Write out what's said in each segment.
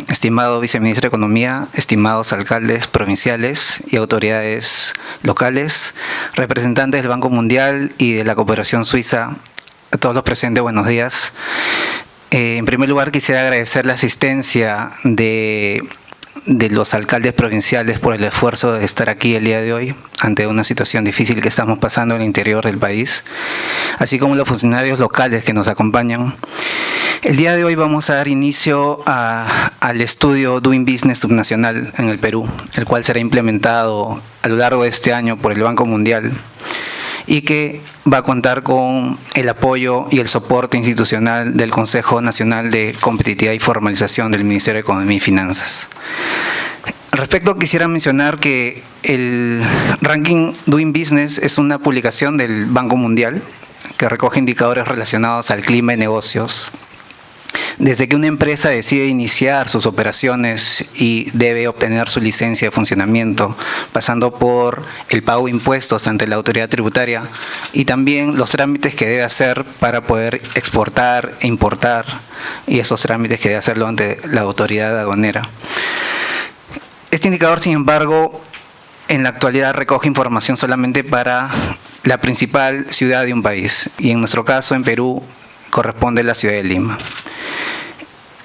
estimado viceministro de Economía, estimados alcaldes provinciales y autoridades locales, representantes del Banco Mundial y de la Cooperación Suiza, a todos los presentes, buenos días. En primer lugar, quisiera agradecer la asistencia de los alcaldes provinciales por el esfuerzo de estar aquí el día de hoy ante una situación difícil que estamos pasando en el interior del país, así como los funcionarios locales que nos acompañan. El día de hoy vamos a dar inicio al estudio Doing Business subnacional en el Perú, el cual será implementado a lo largo de este año por el Banco Mundial y que va a contar con el apoyo y el soporte institucional del Consejo Nacional de Competitividad y Formalización del Ministerio de Economía y Finanzas. Al respecto, quisiera mencionar que el ranking Doing Business es una publicación del Banco Mundial que recoge indicadores relacionados al clima de negocios. Desde que una empresa decide iniciar sus operaciones y debe obtener su licencia de funcionamiento, pasando por el pago de impuestos ante la autoridad tributaria y también los trámites que debe hacer para poder exportar e importar y esos trámites que debe hacerlo ante la autoridad aduanera. Este indicador, sin embargo, en la actualidad recoge información solamente para la principal ciudad de un país y en nuestro caso, en Perú, corresponde a la ciudad de Lima.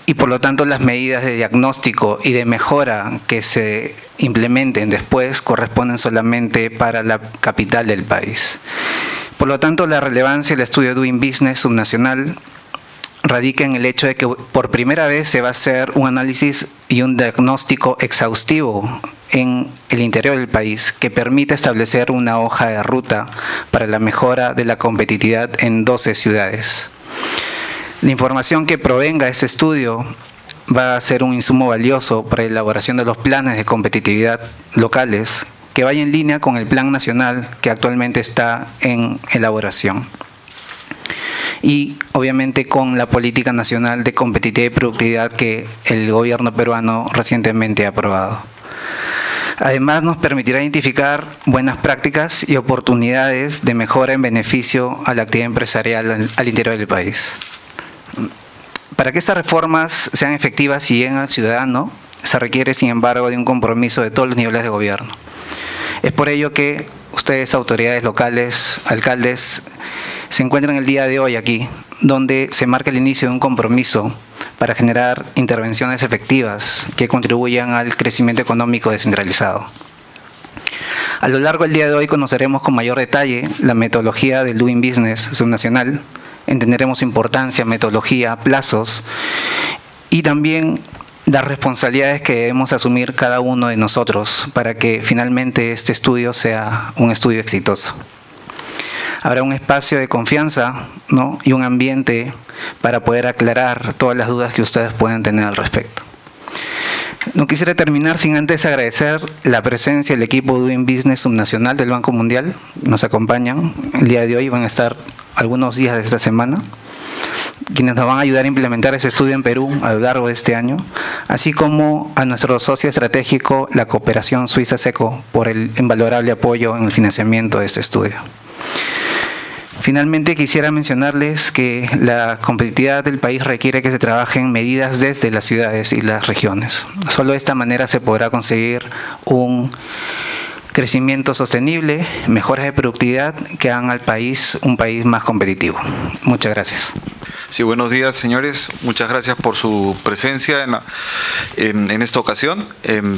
Y por lo tanto las medidas de diagnóstico y de mejora que se implementen después corresponden solamente para la capital del país. Por lo tanto, la relevancia del estudio Doing Business subnacional radica en el hecho de que por primera vez se va a hacer un análisis y un diagnóstico exhaustivo en el interior del país que permite establecer una hoja de ruta para la mejora de la competitividad en 12 ciudades. La información que provenga de este estudio va a ser un insumo valioso para la elaboración de los planes de competitividad locales que vaya en línea con el plan nacional que actualmente está en elaboración y obviamente con la política nacional de competitividad y productividad que el gobierno peruano recientemente ha aprobado. Además, nos permitirá identificar buenas prácticas y oportunidades de mejora en beneficio a la actividad empresarial al interior del país. Para que estas reformas sean efectivas y lleguen al ciudadano, se requiere, sin embargo, de un compromiso de todos los niveles de gobierno. Es por ello que ustedes, autoridades locales, alcaldes, se encuentran el día de hoy aquí, donde se marca el inicio de un compromiso para generar intervenciones efectivas que contribuyan al crecimiento económico descentralizado. A lo largo del día de hoy conoceremos con mayor detalle la metodología del Doing Business subnacional, entenderemos importancia, metodología, plazos y también las responsabilidades que debemos asumir cada uno de nosotros para que finalmente este estudio sea un estudio exitoso. Habrá un espacio de confianza, ¿no?, y un ambiente para poder aclarar todas las dudas que ustedes puedan tener al respecto. No quisiera terminar sin antes agradecer la presencia del equipo Doing Business subnacional del Banco Mundial. Nos acompañan el día de hoy, van a estar algunos días de esta semana, quienes nos van a ayudar a implementar ese estudio en Perú a lo largo de este año, así como a nuestro socio estratégico, la Cooperación Suiza SECO, por el invalorable apoyo en el financiamiento de este estudio. Finalmente, quisiera mencionarles que la competitividad del país requiere que se trabajen medidas desde las ciudades y las regiones. Solo de esta manera se podrá conseguir un crecimiento sostenible, mejoras de productividad que hagan al país un país más competitivo. Muchas gracias. Sí, buenos días, señores. Muchas gracias por su presencia en esta ocasión.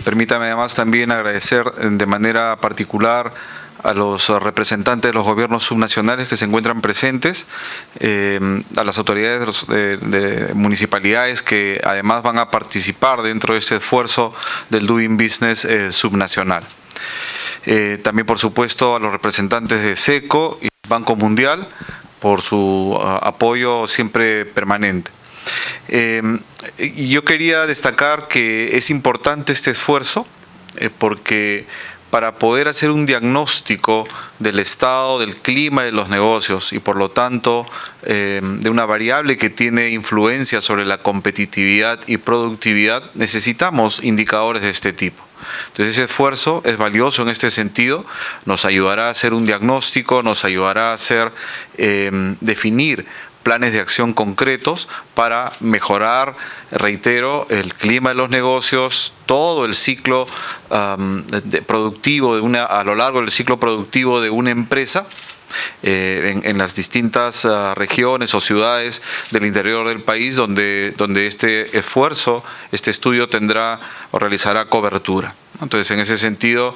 Permítame además también agradecer de manera particular a los representantes de los gobiernos subnacionales que se encuentran presentes, a las autoridades de municipalidades que además van a participar dentro de este esfuerzo del Doing Business subnacional. También, por supuesto, a los representantes de SECO y Banco Mundial por su apoyo siempre permanente. Yo quería destacar que es importante este esfuerzo porque para poder hacer un diagnóstico del estado del clima de los negocios y por lo tanto de una variable que tiene influencia sobre la competitividad y productividad, necesitamos indicadores de este tipo. Entonces ese esfuerzo es valioso en este sentido, nos ayudará a hacer un diagnóstico, nos ayudará a definir planes de acción concretos para mejorar, reitero, el clima de los negocios, todo el ciclo productivo a lo largo del ciclo productivo de una empresa, en las distintas regiones o ciudades del interior del país donde este esfuerzo, este estudio tendrá o realizará cobertura. Entonces, en ese sentido,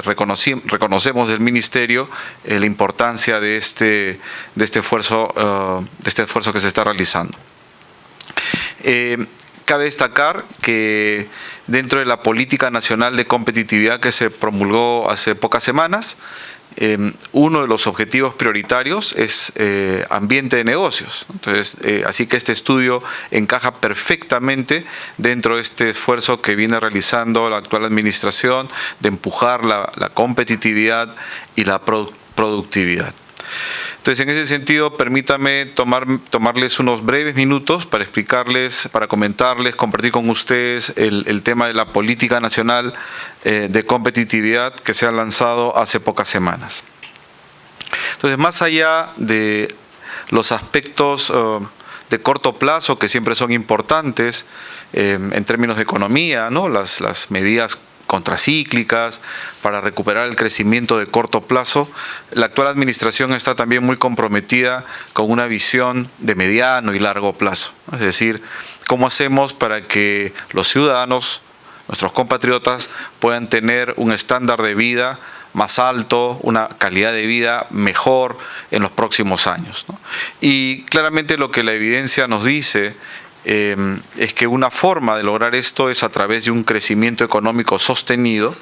reconocemos del Ministerio la importancia de este esfuerzo que se está realizando. Cabe destacar que dentro de la Política Nacional de Competitividad que se promulgó hace pocas semanas, uno de los objetivos prioritarios es ambiente de negocios. Entonces, así que este estudio encaja perfectamente dentro de este esfuerzo que viene realizando la actual administración de empujar la competitividad y la productividad. Entonces, en ese sentido, permítame tomarles unos breves minutos para explicarles, para comentarles, compartir con ustedes el tema de la Política Nacional de Competitividad que se ha lanzado hace pocas semanas. Entonces, más allá de los aspectos de corto plazo, que siempre son importantes en términos de economía, ¿no? Las medidas contracíclicas para recuperar el crecimiento de corto plazo, la actual administración está también muy comprometida con una visión de mediano y largo plazo. Es decir, ¿cómo hacemos para que los ciudadanos, nuestros compatriotas, puedan tener un estándar de vida más alto, una calidad de vida mejor en los próximos años, ¿no? Y claramente lo que la evidencia nos dice es que una forma de lograr esto es a través de un crecimiento económico sostenido,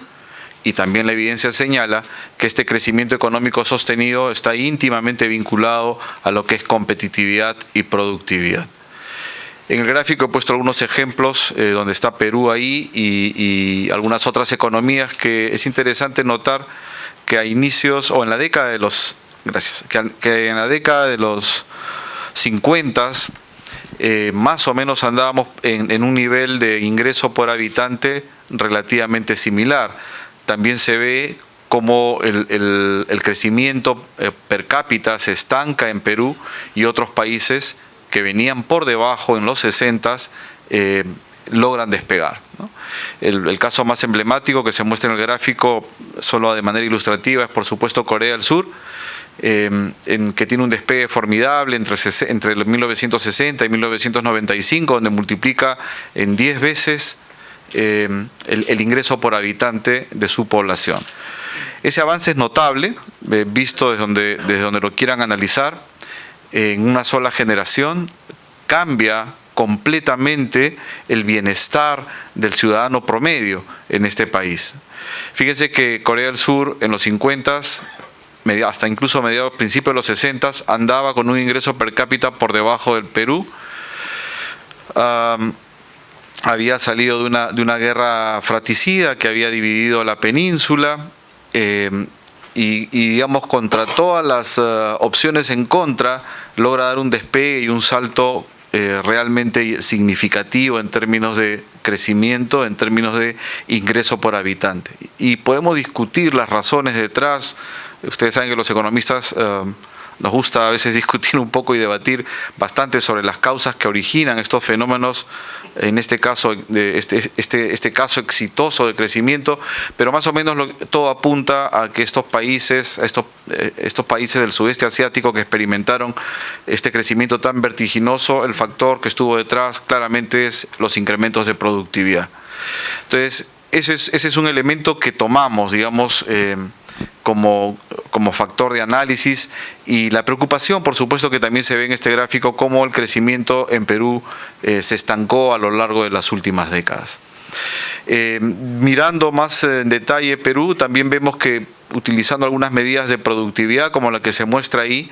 y también la evidencia señala que este crecimiento económico sostenido está íntimamente vinculado a lo que es competitividad y productividad. En el gráfico he puesto algunos ejemplos donde está Perú ahí y algunas otras economías que es interesante notar que a inicios o en la década de los que en la década de los 50 más o menos andábamos en un nivel de ingreso por habitante relativamente similar. También se ve cómo el crecimiento per cápita se estanca en Perú y otros países que venían por debajo en los 60 logran despegar, ¿no? El caso más emblemático que se muestra en el gráfico, solo de manera ilustrativa, es por supuesto Corea del Sur, que tiene un despegue formidable entre 1960 y 1995, donde multiplica en 10 veces el ingreso por habitante de su población. Ese avance es notable, visto desde donde lo quieran analizar. En una sola generación cambia completamente el bienestar del ciudadano promedio en este país. Fíjense que Corea del Sur en los 50, hasta incluso principios de los 60, andaba con un ingreso per cápita por debajo del Perú. Había salido de una guerra fratricida que había dividido la península, y digamos, contra todas las opciones en contra, logra dar un despegue y un salto realmente significativo en términos de crecimiento, en términos de ingreso por habitante. Y podemos discutir las razones detrás. Ustedes saben que los economistas nos gusta a veces discutir un poco y debatir bastante sobre las causas que originan estos fenómenos, en este caso, este caso exitoso de crecimiento, pero más o menos todo apunta a que estos países del sudeste asiático que experimentaron este crecimiento tan vertiginoso, el factor que estuvo detrás claramente es los incrementos de productividad. Entonces, ese es un elemento que tomamos, digamos, como factor de análisis, y la preocupación, por supuesto, que también se ve en este gráfico, cómo el crecimiento en Perú se estancó a lo largo de las últimas décadas. Mirando más en detalle Perú, también vemos que utilizando algunas medidas de productividad como la que se muestra ahí,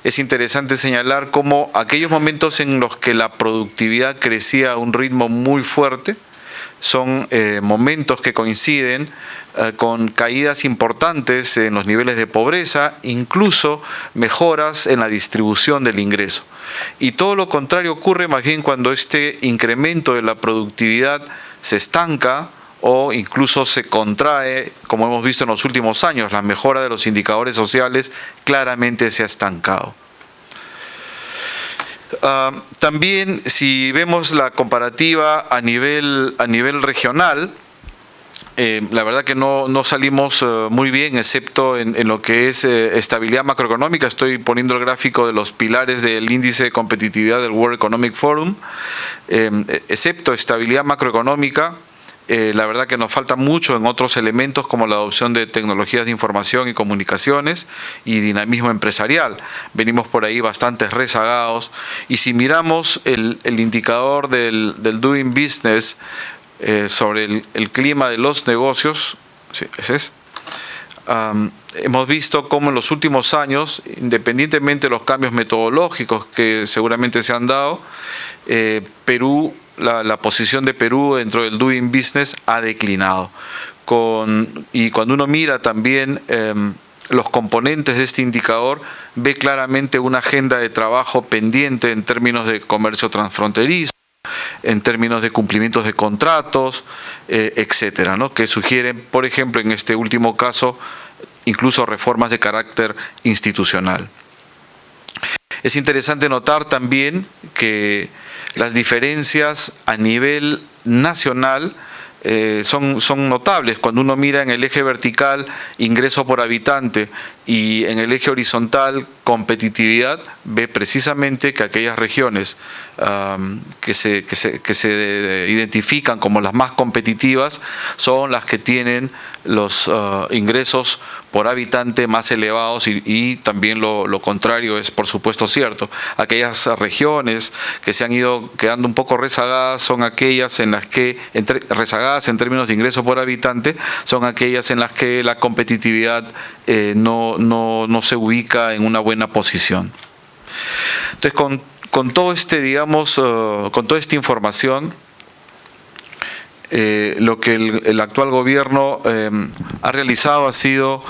es interesante señalar cómo aquellos momentos en los que la productividad crecía a un ritmo muy fuerte son momentos que coinciden con caídas importantes en los niveles de pobreza, incluso mejoras en la distribución del ingreso. Y todo lo contrario ocurre más bien cuando este incremento de la productividad se estanca o incluso se contrae, como hemos visto en los últimos años. La mejora de los indicadores sociales claramente se ha estancado. También, si vemos la comparativa a nivel regional, la verdad que no salimos muy bien, excepto en lo que es estabilidad macroeconómica. Estoy poniendo el gráfico de los pilares del índice de competitividad del World Economic Forum. Excepto estabilidad macroeconómica, la verdad que nos falta mucho en otros elementos como la adopción de tecnologías de información y comunicaciones y dinamismo empresarial. Venimos por ahí bastante rezagados. Y si miramos el indicador del Doing Business, sobre el clima de los negocios, sí, ese es. Hemos visto cómo en los últimos años, independientemente de los cambios metodológicos que seguramente se han dado, Perú, la posición de Perú dentro del Doing Business ha declinado. Y cuando uno mira también los componentes de este indicador, ve claramente una agenda de trabajo pendiente en términos de comercio transfronterizo, en términos de cumplimientos de contratos, etcétera, ¿no? Que sugieren, por ejemplo, en este último caso, incluso reformas de carácter institucional. Es interesante notar también que las diferencias a nivel nacional son notables. Cuando uno mira en el eje vertical ingreso por habitante y en el eje horizontal competitividad, ve precisamente que aquellas regiones que se identifican como las más competitivas son las que tienen los ingresos por habitante más elevados y también lo contrario es por supuesto cierto. Aquellas regiones que se han ido quedando un poco rezagadas son aquellas en las que, rezagadas en términos de ingreso por habitante, son aquellas en las que la competitividad no se ubica en una buena posición. Entonces, con todo digamos, con toda esta información, lo que el actual gobierno ha realizado ha sido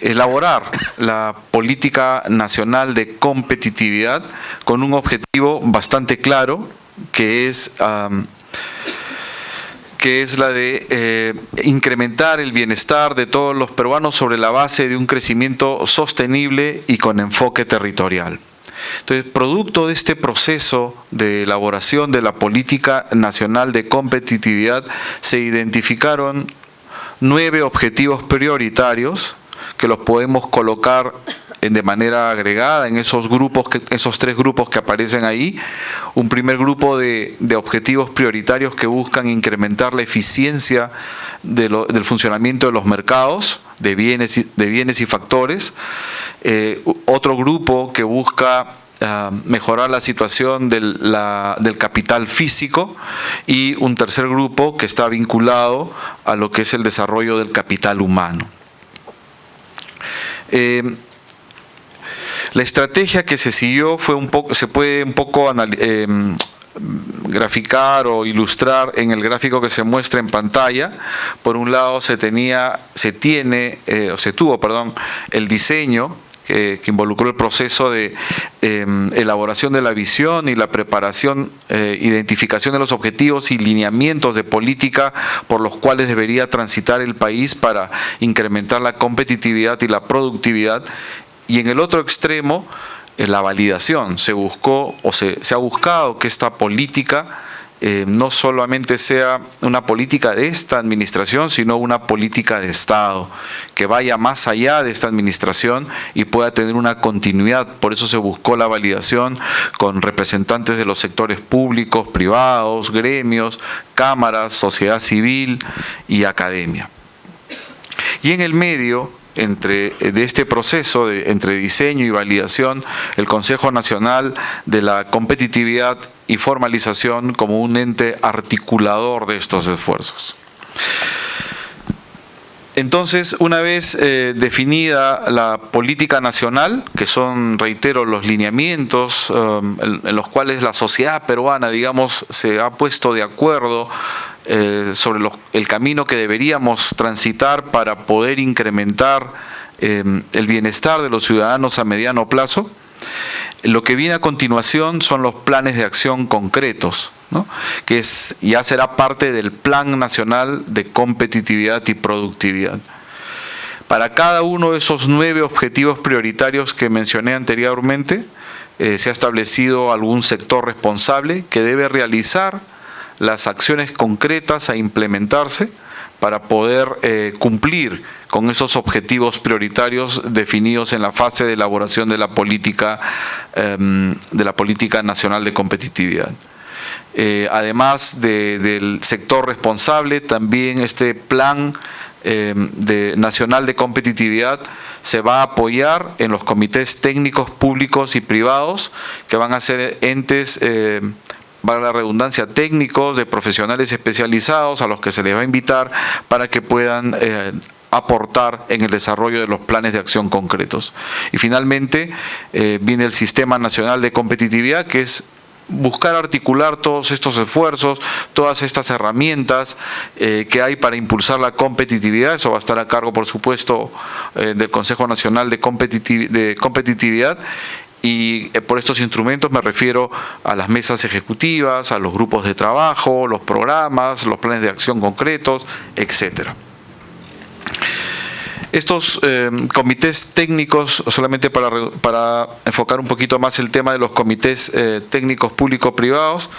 elaborar la política nacional de competitividad con un objetivo bastante claro, que es la de incrementar el bienestar de todos los peruanos sobre la base de un crecimiento sostenible y con enfoque territorial. Entonces, producto de este proceso de elaboración de la política nacional de competitividad, se identificaron 9 objetivos prioritarios que los podemos colocar de manera agregada en esos tres grupos que aparecen ahí. Un primer grupo de objetivos prioritarios que buscan incrementar la eficiencia del funcionamiento de los mercados de bienes y factores. Otro grupo que busca mejorar la situación del capital físico, y un tercer grupo que está vinculado a lo que es el desarrollo del capital humano. La estrategia que se siguió se puede un poco graficar o ilustrar en el gráfico que se muestra en pantalla. Por un lado se tuvo el diseño que involucró el proceso de elaboración de la visión y la preparación, identificación de los objetivos y lineamientos de política por los cuales debería transitar el país para incrementar la competitividad y la productividad. Y en el otro extremo, la validación. Se ha buscado que esta política no solamente sea una política de esta administración, sino una política de Estado, que vaya más allá de esta administración y pueda tener una continuidad. Por eso se buscó la validación con representantes de los sectores públicos, privados, gremios, cámaras, sociedad civil y academia. Y en el medio de este proceso entre diseño y validación, el Consejo Nacional de la Competitividad y Formalización como un ente articulador de estos esfuerzos. Entonces, una vez definida la política nacional, que son, reitero, los lineamientos en los cuales la sociedad peruana, digamos, se ha puesto de acuerdo sobre el camino que deberíamos transitar para poder incrementar el bienestar de los ciudadanos a mediano plazo, lo que viene a continuación son los planes de acción concretos, ¿no? Que ya será parte del Plan Nacional de Competitividad y Productividad. Para cada uno de esos 9 objetivos prioritarios que mencioné anteriormente, se ha establecido algún sector responsable que debe realizar las acciones concretas a implementarse para poder cumplir con esos objetivos prioritarios definidos en la fase de elaboración de la política nacional de competitividad. Además del sector responsable, también este plan nacional de competitividad se va a apoyar en los comités técnicos públicos y privados, que van a ser entes, valga la redundancia, técnicos de profesionales especializados a los que se les va a invitar para que puedan aportar en el desarrollo de los planes de acción concretos. Y finalmente viene el Sistema Nacional de Competitividad, que es buscar articular todos estos esfuerzos, todas estas herramientas que hay para impulsar la competitividad. Eso va a estar a cargo, por supuesto, del Consejo Nacional de Competitividad. Y por estos instrumentos me refiero a las mesas ejecutivas, a los grupos de trabajo, los programas, los planes de acción concretos, etcétera. Estos comités técnicos, solamente para enfocar un poquito más el tema de los comités técnicos público-privados,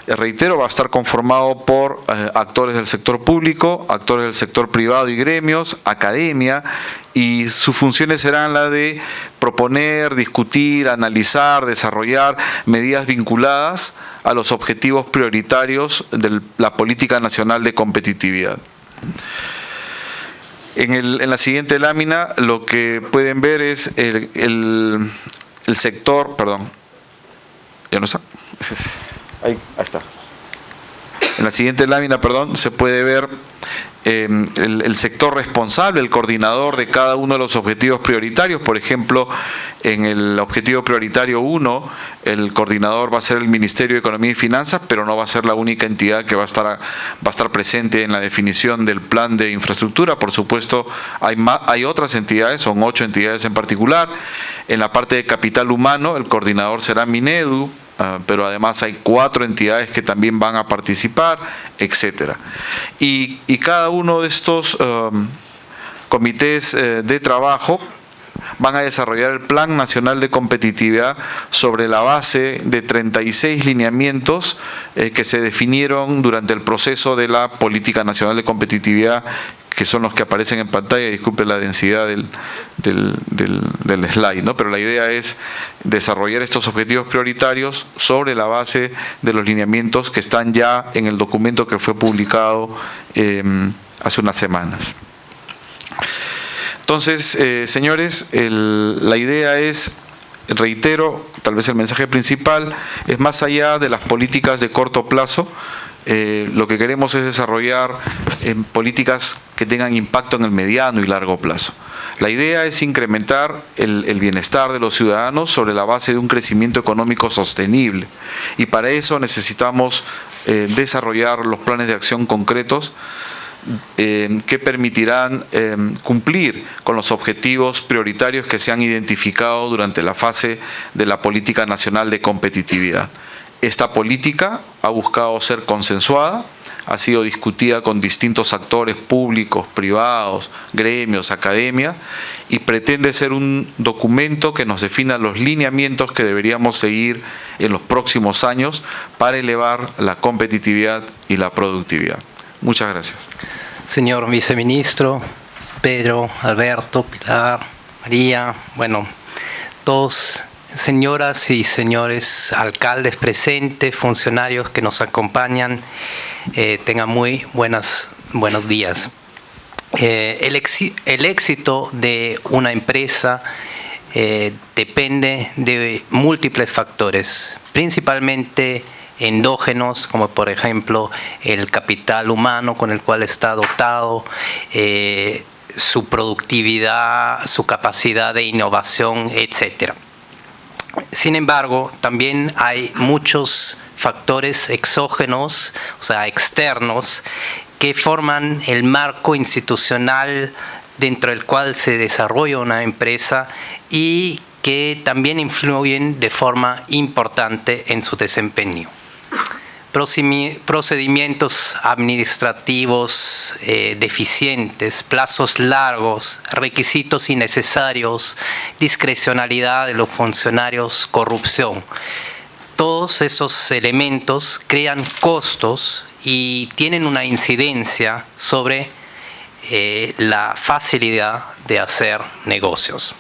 reitero, va a estar conformado por actores del sector público, actores del sector privado y gremios, academia, y sus funciones serán la de proponer, discutir, analizar, desarrollar medidas vinculadas a los objetivos prioritarios de la Política Nacional de Competitividad. En la siguiente lámina lo que pueden ver es el sector, perdón, ya no está, ahí está. En la siguiente lámina, perdón, se puede ver el sector responsable, el coordinador de cada uno de los objetivos prioritarios. Por ejemplo, en el objetivo prioritario 1, el coordinador va a ser el Ministerio de Economía y Finanzas, pero no va a ser la única entidad que va a estar presente en la definición del plan de infraestructura. Por supuesto, hay otras entidades, son 8 entidades en particular. En la parte de capital humano, el coordinador será Minedu, pero además hay 4 entidades que también van a participar, etcétera. Y cada uno de estos comités de trabajo van a desarrollar el Plan Nacional de Competitividad sobre la base de 36 lineamientos que se definieron durante el proceso de la Política Nacional de Competitividad, que son los que aparecen en pantalla. Disculpe la densidad del slide, ¿no? Pero la idea es desarrollar estos objetivos prioritarios sobre la base de los lineamientos que están ya en el documento que fue publicado hace unas semanas. Entonces, señores, la idea es, reitero, tal vez el mensaje principal, es más allá de las políticas de corto plazo. Lo que queremos es desarrollar políticas que tengan impacto en el mediano y largo plazo. La idea es incrementar el bienestar de los ciudadanos sobre la base de un crecimiento económico sostenible, y para eso necesitamos desarrollar los planes de acción concretos que permitirán cumplir con los objetivos prioritarios que se han identificado durante la fase de la Política Nacional de Competitividad. Esta política ha buscado ser consensuada, ha sido discutida con distintos actores públicos, privados, gremios, academia, y pretende ser un documento que nos defina los lineamientos que deberíamos seguir en los próximos años para elevar la competitividad y la productividad. Muchas gracias. Señor viceministro, Pedro, Alberto, Pilar, María, bueno, todos, señoras y señores alcaldes presentes, funcionarios que nos acompañan, tengan muy buenos días. El éxito de una empresa depende de múltiples factores, principalmente endógenos, como por ejemplo el capital humano con el cual está dotado, su productividad, su capacidad de innovación, etcétera. Sin embargo, también hay muchos factores exógenos, o sea, externos, que forman el marco institucional dentro del cual se desarrolla una empresa y que también influyen de forma importante en su desempeño. procedimientos administrativos deficientes, plazos largos, requisitos innecesarios, discrecionalidad de los funcionarios, corrupción. Todos esos elementos crean costos y tienen una incidencia sobre la facilidad de hacer negocios.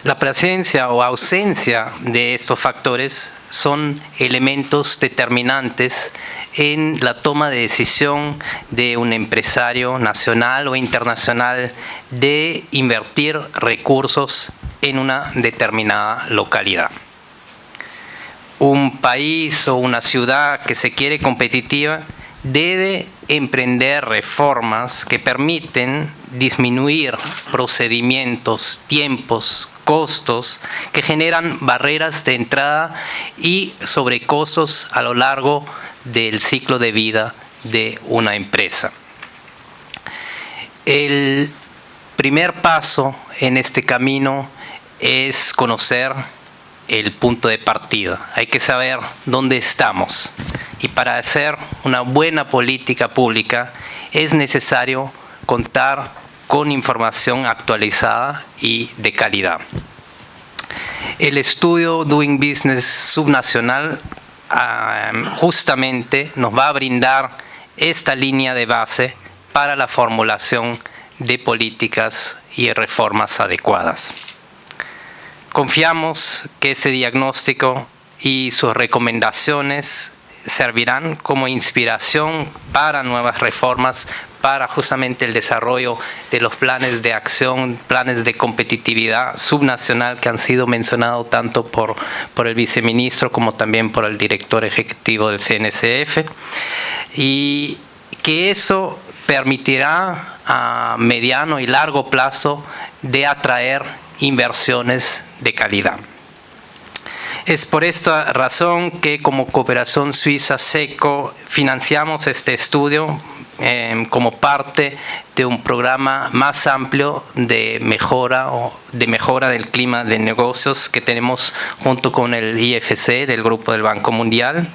La presencia o ausencia de estos factores son elementos determinantes en la toma de decisión de un empresario nacional o internacional de invertir recursos en una determinada localidad. Un país o una ciudad que se quiere competitiva debe emprender reformas que permiten disminuir procedimientos, tiempos, costos que generan barreras de entrada y sobrecostos a lo largo del ciclo de vida de una empresa. El primer paso en este camino es conocer el punto de partida. Hay que saber dónde estamos. Y para hacer una buena política pública es necesario contar con información actualizada y de calidad. El estudio Doing Business subnacional justamente nos va a brindar esta línea de base para la formulación de políticas y reformas adecuadas. Confiamos que ese diagnóstico y sus recomendaciones servirán como inspiración para nuevas reformas, para justamente el desarrollo de los planes de acción, planes de competitividad subnacional que han sido mencionados tanto por el viceministro como también por el director ejecutivo del CNCF, y que eso permitirá a mediano y largo plazo de atraer inversiones de calidad. Es por esta razón que como Cooperación Suiza SECO financiamos este estudio como parte de un programa más amplio de mejora del clima de negocios que tenemos junto con el IFC del Grupo del Banco Mundial,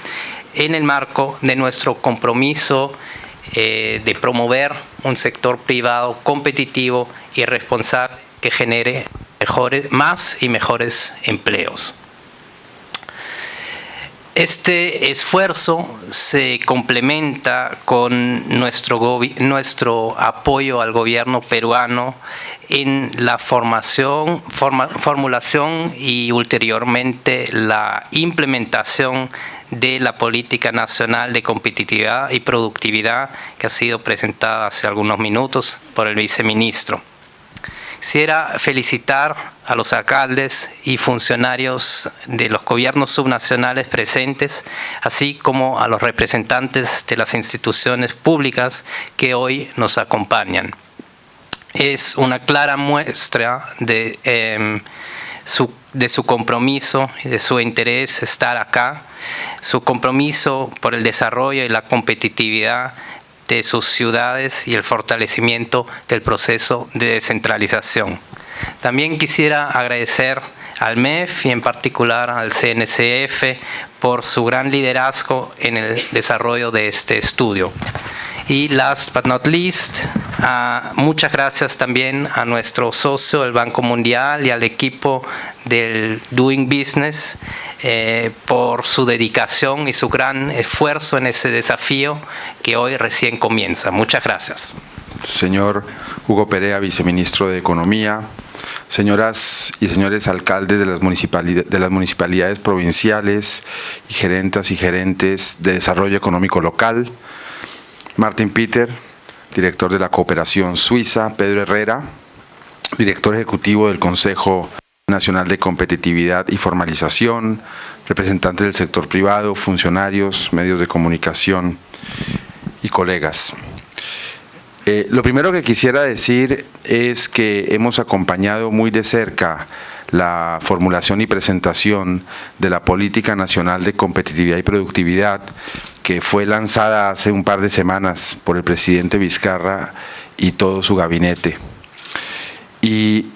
en el marco de nuestro compromiso de promover un sector privado competitivo y responsable que genere más y mejores empleos. Este esfuerzo se complementa con nuestro apoyo al gobierno peruano en la formulación y ulteriormente la implementación de la Política Nacional de Competitividad y Productividad que ha sido presentada hace algunos minutos por el viceministro. Quisiera felicitar a los alcaldes y funcionarios de los gobiernos subnacionales presentes, así como a los representantes de las instituciones públicas que hoy nos acompañan. Es una clara muestra de su compromiso y de su interés estar acá, su compromiso por el desarrollo y la competitividad de sus ciudades y el fortalecimiento del proceso de descentralización. También quisiera agradecer al MEF y en particular al CNCF por su gran liderazgo en el desarrollo de este estudio. Y last but not least, muchas gracias también a nuestro socio, el Banco Mundial, y al equipo del Doing Business por su dedicación y su gran esfuerzo en ese desafío que hoy recién comienza. Muchas gracias. Señor Hugo Perea, viceministro de Economía, señoras y señores alcaldes de las municipalidades provinciales y gerentes de desarrollo económico local, Martin Peter, director de la Cooperación Suiza, Pedro Herrera, director ejecutivo del Consejo Nacional de Competitividad y Formalización, representantes del sector privado, funcionarios, medios de comunicación y colegas. Lo primero que quisiera decir es que hemos acompañado muy de cerca la formulación y presentación de la Política Nacional de Competitividad y Productividad, que fue lanzada hace un par de semanas por el presidente Vizcarra y todo su gabinete. Y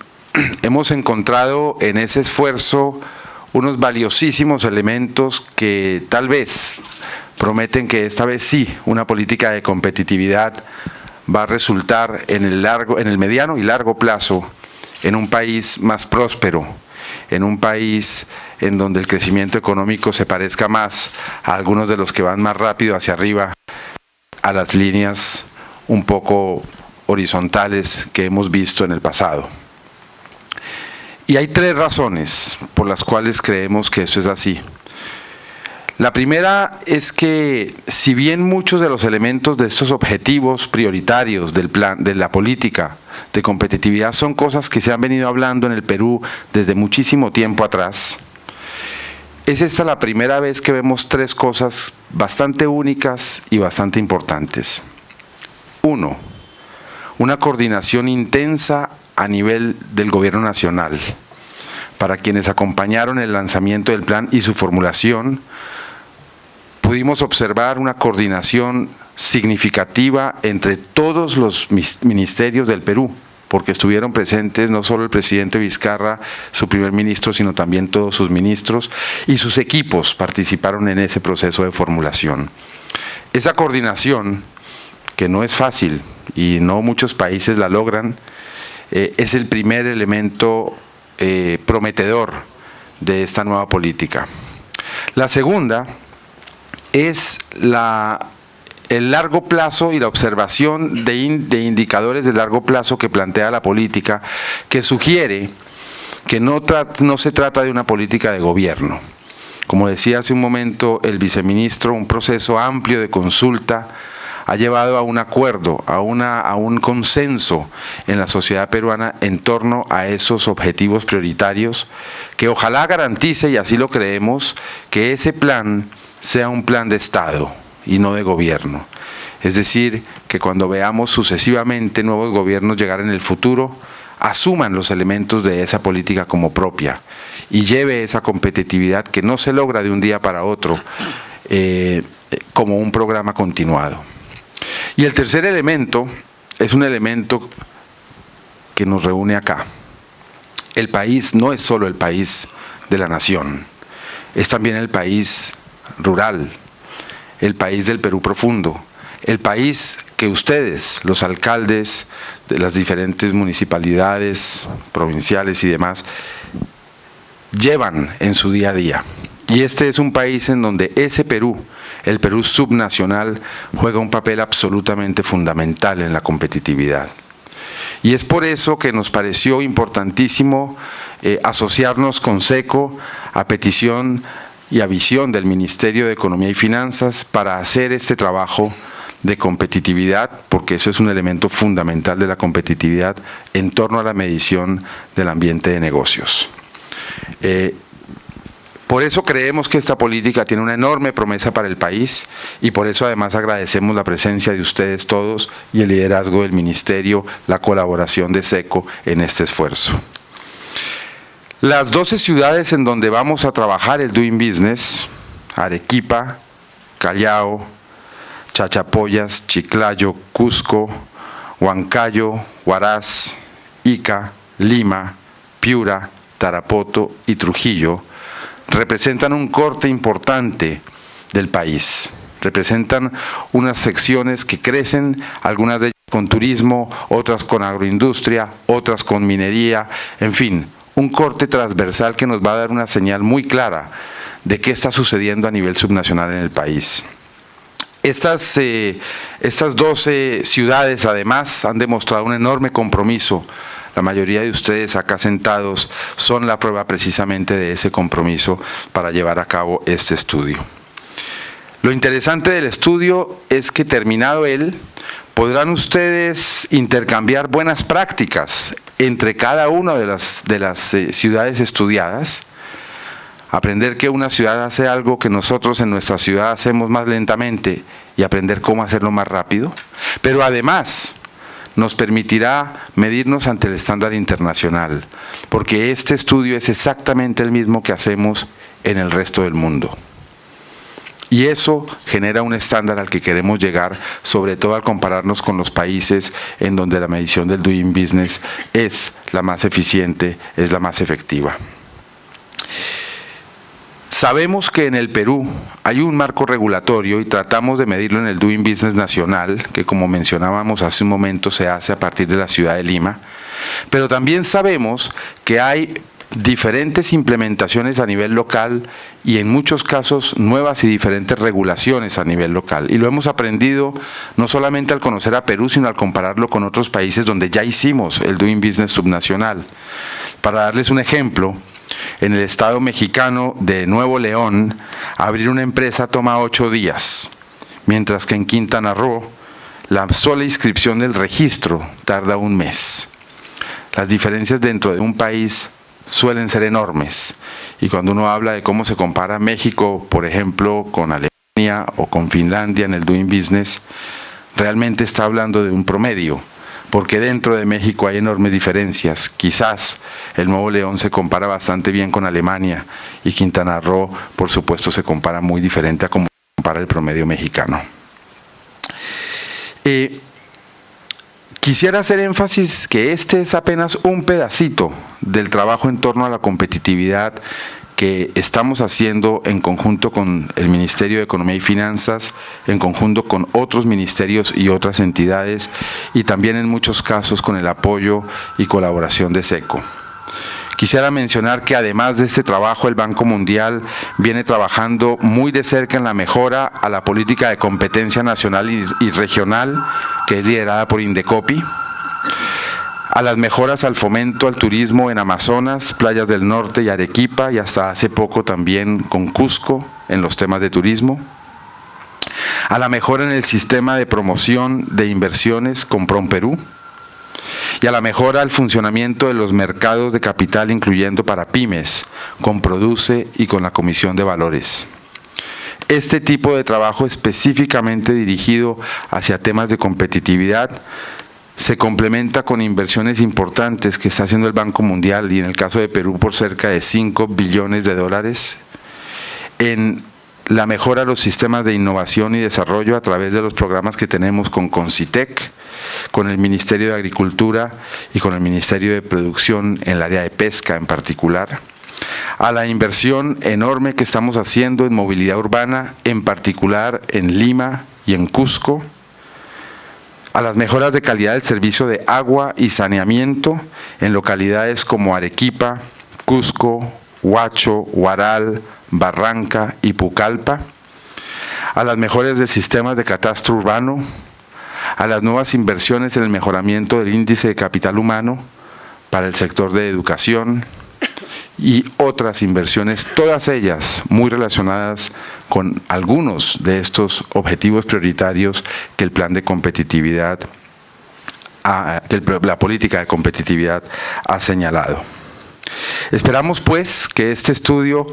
hemos encontrado en ese esfuerzo unos valiosísimos elementos que tal vez prometen que esta vez sí, una política de competitividad va a resultar en el mediano y largo plazo en un país más próspero, en un país en donde el crecimiento económico se parezca más a algunos de los que van más rápido hacia arriba, a las líneas un poco horizontales que hemos visto en el pasado. Y hay 3 razones por las cuales creemos que eso es así. La primera es que, si bien muchos de los elementos de estos objetivos prioritarios del plan, de la política de competitividad, son cosas que se han venido hablando en el Perú desde muchísimo tiempo atrás, es esta la primera vez que vemos 3 cosas bastante únicas y bastante importantes. 1, una coordinación intensa a nivel del gobierno nacional. Para quienes acompañaron el lanzamiento del plan y su formulación, pudimos observar una coordinación significativa entre todos los ministerios del Perú, porque estuvieron presentes no solo el presidente Vizcarra, su primer ministro, sino también todos sus ministros, y sus equipos participaron en ese proceso de formulación. Esa coordinación, que no es fácil y no muchos países la logran, es el primer elemento prometedor de esta nueva política. La segunda es el largo plazo y la observación de indicadores de largo plazo que plantea la política, que sugiere que no se trata de una política de gobierno. Como decía hace un momento el viceministro, un proceso amplio de consulta ha llevado a un acuerdo, a un consenso en la sociedad peruana en torno a esos objetivos prioritarios, que ojalá garantice, y así lo creemos, que ese plan sea un plan de Estado y no de gobierno. Es decir, que cuando veamos sucesivamente nuevos gobiernos llegar en el futuro, asuman los elementos de esa política como propia y lleve esa competitividad que no se logra de un día para otro como un programa continuado. Y el tercer elemento es un elemento que nos reúne acá. El país no es solo el país de la nación, es también el país rural, el país del Perú profundo, el país que ustedes, los alcaldes de las diferentes municipalidades provinciales y demás, llevan en su día a día. Y este es un país en donde ese Perú, el Perú subnacional, juega un papel absolutamente fundamental en la competitividad. Y es por eso que nos pareció importantísimo asociarnos con SECO a petición y a visión del Ministerio de Economía y Finanzas para hacer este trabajo de competitividad, porque eso es un elemento fundamental de la competitividad en torno a la medición del ambiente de negocios. Por eso creemos que esta política tiene una enorme promesa para el país y por eso además agradecemos la presencia de ustedes todos y el liderazgo del Ministerio, la colaboración de SECO en este esfuerzo. Las 12 ciudades en donde vamos a trabajar el Doing Business, Arequipa, Callao, Chachapoyas, Chiclayo, Cusco, Huancayo, Huaraz, Ica, Lima, Piura, Tarapoto y Trujillo, representan un corte importante del país. Representan unas secciones que crecen, algunas de ellas con turismo, otras con agroindustria, otras con minería, en fin, un corte transversal que nos va a dar una señal muy clara de qué está sucediendo a nivel subnacional en el país. Estas 12 ciudades además han demostrado un enorme compromiso. La mayoría de ustedes acá sentados son la prueba precisamente de ese compromiso para llevar a cabo este estudio. Lo interesante del estudio es que terminado él, podrán ustedes intercambiar buenas prácticas entre cada una de las ciudades estudiadas, aprender que una ciudad hace algo que nosotros en nuestra ciudad hacemos más lentamente y aprender cómo hacerlo más rápido, pero además nos permitirá medirnos ante el estándar internacional, porque este estudio es exactamente el mismo que hacemos en el resto del mundo. Y eso genera un estándar al que queremos llegar, sobre todo al compararnos con los países en donde la medición del Doing Business es la más eficiente, es la más efectiva. Sabemos que en el Perú hay un marco regulatorio y tratamos de medirlo en el Doing Business Nacional, que como mencionábamos hace un momento se hace a partir de la ciudad de Lima, pero también sabemos que hay diferentes implementaciones a nivel local y en muchos casos nuevas y diferentes regulaciones a nivel local. Y lo hemos aprendido no solamente al conocer a Perú, sino al compararlo con otros países donde ya hicimos el Doing Business subnacional. Para darles un ejemplo, en el estado mexicano de Nuevo León, abrir una empresa toma 8 días, mientras que en Quintana Roo, la sola inscripción del registro tarda 1 mes. Las diferencias dentro de un país suelen ser enormes, y cuando uno habla de cómo se compara México, por ejemplo, con Alemania o con Finlandia en el Doing Business, realmente está hablando de un promedio, porque dentro de México hay enormes diferencias. Quizás el Nuevo León se compara bastante bien con Alemania, y Quintana Roo, por supuesto, se compara muy diferente a cómo se compara el promedio mexicano. Quisiera hacer énfasis que este es apenas un pedacito del trabajo en torno a la competitividad que estamos haciendo en conjunto con el Ministerio de Economía y Finanzas, en conjunto con otros ministerios y otras entidades, y también en muchos casos con el apoyo y colaboración de SECO. Quisiera mencionar que además de este trabajo, el Banco Mundial viene trabajando muy de cerca en la mejora a la política de competencia nacional y regional, que es liderada por Indecopi, a las mejoras al fomento al turismo en Amazonas, Playas del Norte y Arequipa, y hasta hace poco también con Cusco en los temas de turismo, a la mejora en el sistema de promoción de inversiones con PROMPERÚ, y a la mejora al funcionamiento de los mercados de capital, incluyendo para pymes, con Produce y con la Comisión de Valores. Este tipo de trabajo específicamente dirigido hacia temas de competitividad se complementa con inversiones importantes que está haciendo el Banco Mundial, y en el caso de Perú por cerca de $5 billones, en la mejora de los sistemas de innovación y desarrollo a través de los programas que tenemos con CONCITEC, con el Ministerio de Agricultura y con el Ministerio de Producción en el área de pesca en particular, a la inversión enorme que estamos haciendo en movilidad urbana, en particular en Lima y en Cusco, a las mejoras de calidad del servicio de agua y saneamiento en localidades como Arequipa, Cusco, Huacho, Huaral, Barranca y Pucallpa, a las mejoras de sistemas de catastro urbano, a las nuevas inversiones en el mejoramiento del índice de capital humano para el sector de educación y otras inversiones, todas ellas muy relacionadas con algunos de estos objetivos prioritarios que el plan de competitividad, la política de competitividad ha señalado. Esperamos pues que este estudio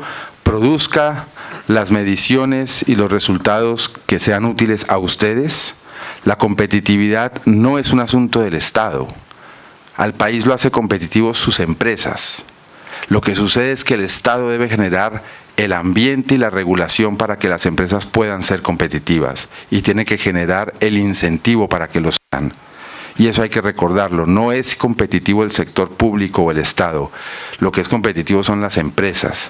produzca las mediciones y los resultados que sean útiles a ustedes. La competitividad no es un asunto del Estado. Al país lo hace competitivo sus empresas. Lo que sucede es que el Estado debe generar el ambiente y la regulación para que las empresas puedan ser competitivas, y tiene que generar el incentivo para que lo sean. Y eso hay que recordarlo, no es competitivo el sector público o el Estado, lo que es competitivo son las empresas,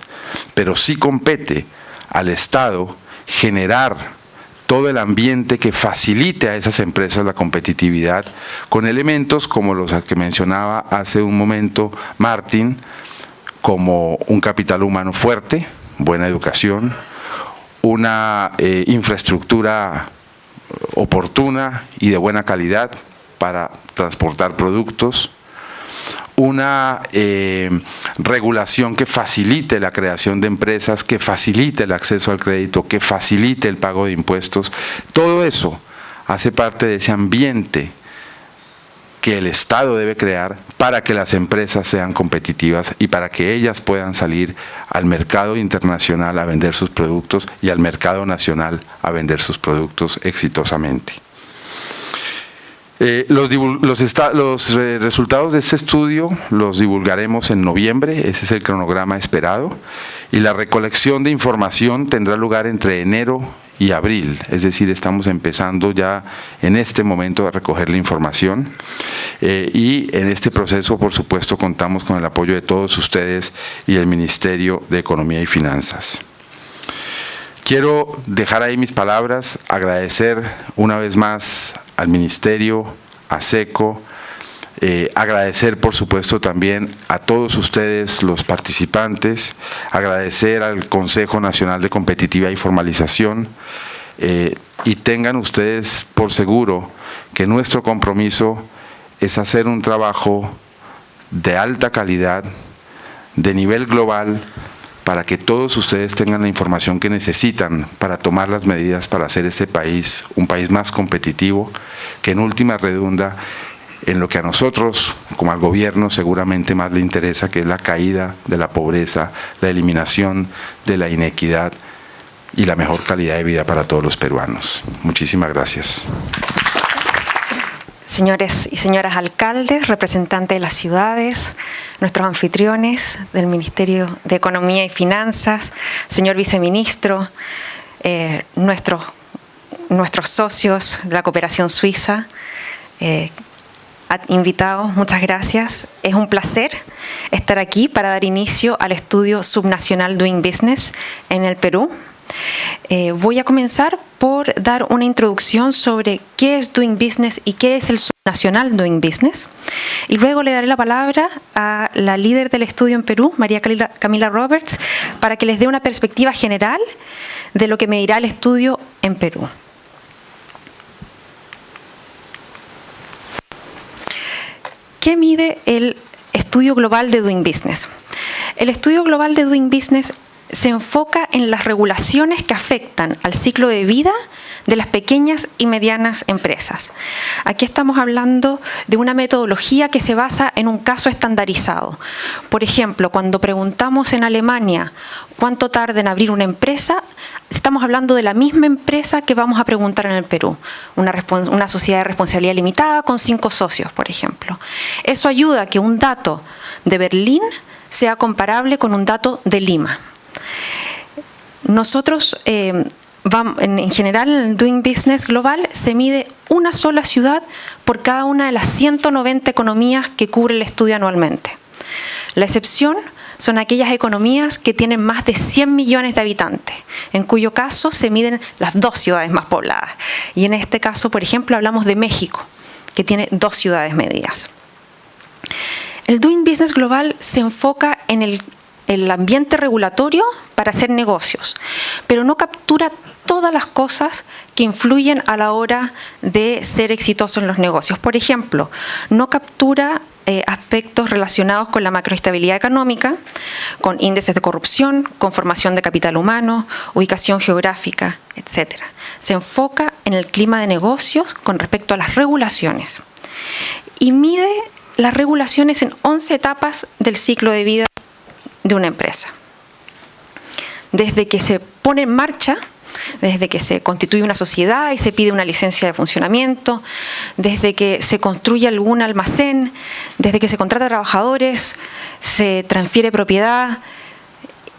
pero sí compete al Estado generar todo el ambiente que facilite a esas empresas la competitividad con elementos como los que mencionaba hace un momento Martín, como un capital humano fuerte, buena educación, una infraestructura oportuna y de buena calidad para transportar productos, una regulación que facilite la creación de empresas, que facilite el acceso al crédito, que facilite el pago de impuestos. Todo eso hace parte de ese ambiente que el Estado debe crear para que las empresas sean competitivas y para que ellas puedan salir al mercado internacional a vender sus productos y al mercado nacional a vender sus productos exitosamente. Los resultados de este estudio los divulgaremos en noviembre, ese es el cronograma esperado, y la recolección de información tendrá lugar entre enero y abril, es decir, estamos empezando ya en este momento a recoger la información, y en este proceso, por supuesto, contamos con el apoyo de todos ustedes y el Ministerio de Economía y Finanzas. Quiero dejar ahí mis palabras, agradecer una vez más al Ministerio, a SECO, agradecer por supuesto también a todos ustedes los participantes, agradecer al Consejo Nacional de Competitividad y Formalización, y tengan ustedes por seguro que nuestro compromiso es hacer un trabajo de alta calidad, de nivel global, para que todos ustedes tengan la información que necesitan para tomar las medidas para hacer este país un país más competitivo, que en última redunda en lo que a nosotros, como al gobierno, seguramente más le interesa, que es la caída de la pobreza, la eliminación de la inequidad y la mejor calidad de vida para todos los peruanos. Muchísimas gracias. Señores y señoras alcaldes, representantes de las ciudades, nuestros anfitriones del Ministerio de Economía y Finanzas, señor viceministro, nuestros socios de la cooperación suiza, invitados, muchas gracias. Es un placer estar aquí para dar inicio al estudio subnacional Doing Business en el Perú. Voy a comenzar por dar una introducción sobre qué es Doing Business y qué es el subnacional Doing Business. Y luego le daré la palabra a la líder del estudio en Perú, María Camila Roberts, para que les dé una perspectiva general de lo que medirá el estudio en Perú. ¿Qué mide el estudio global de Doing Business? El estudio global de Doing Business se enfoca en las regulaciones que afectan al ciclo de vida de las pequeñas y medianas empresas. Aquí estamos hablando de una metodología que se basa en un caso estandarizado. Por ejemplo, cuando preguntamos en Alemania cuánto tarda en abrir una empresa, estamos hablando de la misma empresa que vamos a preguntar en el Perú. Una sociedad de responsabilidad limitada con 5 socios, por ejemplo. Eso ayuda a que un dato de Berlín sea comparable con un dato de Lima. Nosotros, en general, en el Doing Business global se mide una sola ciudad por cada una de las 190 economías que cubre el estudio anualmente. La excepción son aquellas economías que tienen más de 100 millones de habitantes, en cuyo caso se miden las 2 ciudades más pobladas. Y en este caso, por ejemplo, hablamos de México, que tiene 2 ciudades medias. El Doing Business global se enfoca en el ambiente regulatorio para hacer negocios, pero no captura todas las cosas que influyen a la hora de ser exitoso en los negocios. Por ejemplo, no captura aspectos relacionados con la macroestabilidad económica, con índices de corrupción, con formación de capital humano, ubicación geográfica, etc. Se enfoca en el clima de negocios con respecto a las regulaciones y mide las regulaciones en 11 etapas del ciclo de vida de una empresa. Desde que se pone en marcha, desde que se constituye una sociedad y se pide una licencia de funcionamiento, desde que se construye algún almacén, desde que se contrata trabajadores, se transfiere propiedad,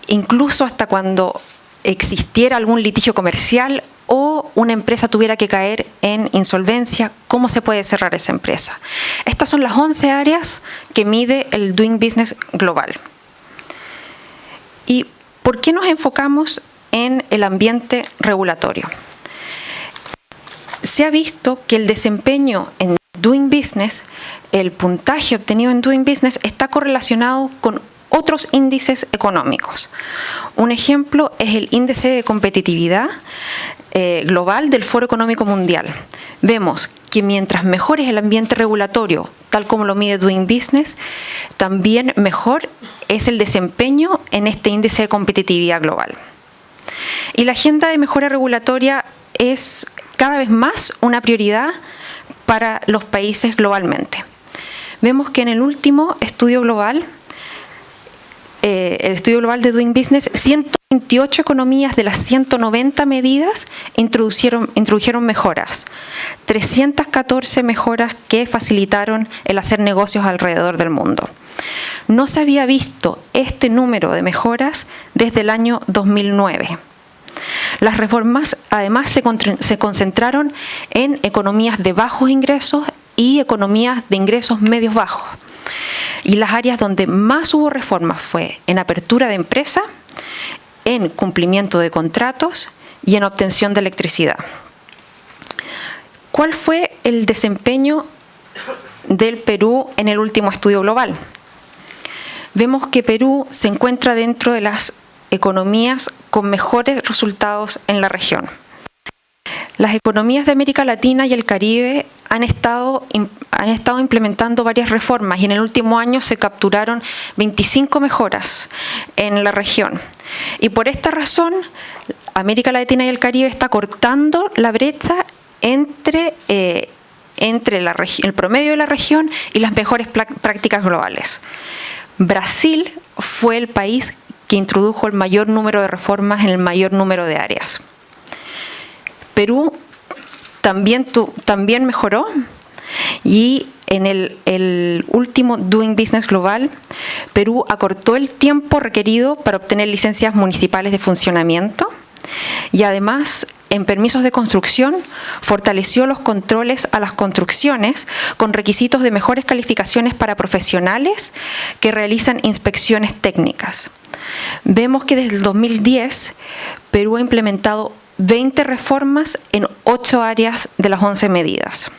incluso hasta cuando existiera algún litigio comercial o una empresa tuviera que caer en insolvencia, ¿cómo se puede cerrar esa empresa? Estas son las 11 áreas que mide el Doing Business global. ¿Y por qué nos enfocamos en el ambiente regulatorio? Se ha visto que el desempeño en Doing Business, el puntaje obtenido en Doing Business, está correlacionado con otros índices económicos. Un ejemplo es el índice de competitividad global del Foro Económico Mundial. Vemos que mientras mejor es el ambiente regulatorio, tal como lo mide Doing Business, también mejor es el desempeño en este índice de competitividad global. Y la agenda de mejora regulatoria es cada vez más una prioridad para los países globalmente. Vemos que en el último estudio global, el estudio global de Doing Business, 128 economías de las 190 medidas introdujeron mejoras. 314 mejoras que facilitaron el hacer negocios alrededor del mundo. No se había visto este número de mejoras desde el año 2009. Las reformas además se concentraron en economías de bajos ingresos y economías de ingresos medios bajos. Y las áreas donde más hubo reformas fue en apertura de empresa en cumplimiento de contratos y en obtención de electricidad. ¿Cuál fue el desempeño del Perú en el último estudio global? Vemos que Perú se encuentra dentro de las economías con mejores resultados en la región. Las economías de América Latina y el Caribe han estado implementando varias reformas y en el último año se capturaron 25 mejoras en la región. Y por esta razón, América Latina y el Caribe está cortando la brecha entre el promedio de la región y las mejores prácticas globales. Brasil fue el país que introdujo el mayor número de reformas en el mayor número de áreas. Perú también mejoró y en el último Doing Business Global, Perú acortó el tiempo requerido para obtener licencias municipales de funcionamiento y además en permisos de construcción fortaleció los controles a las construcciones con requisitos de mejores calificaciones para profesionales que realizan inspecciones técnicas. Vemos que desde el 2010 Perú ha implementado 20 reformas en 8 áreas de las 11 medidas.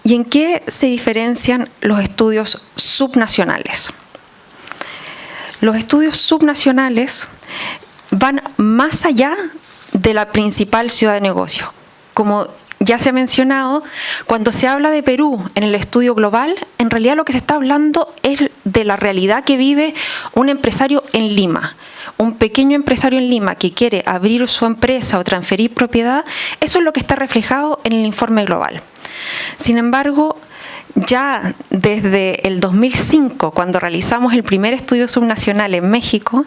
¿Y en qué se diferencian los estudios subnacionales? Los estudios subnacionales van más allá de la principal ciudad de negocios. Como ya se ha mencionado, cuando se habla de Perú en el estudio global, en realidad lo que se está hablando es de la realidad que vive un empresario en Lima. Un pequeño empresario en Lima que quiere abrir su empresa o transferir propiedad, eso es lo que está reflejado en el informe global. Sin embargo, ya desde el 2005, cuando realizamos el primer estudio subnacional en México,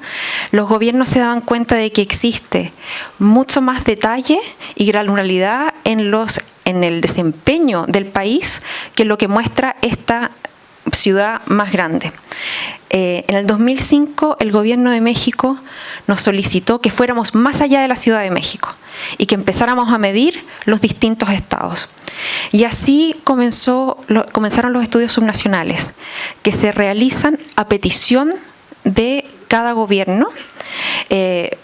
los gobiernos se daban cuenta de que existe mucho más detalle y granularidad en el desempeño del país que lo que muestra esta ciudad más grande. En el 2005, el gobierno de México nos solicitó que fuéramos más allá de la Ciudad de México y que empezáramos a medir los distintos estados. Y así comenzaron los estudios subnacionales, que se realizan a petición de cada gobierno.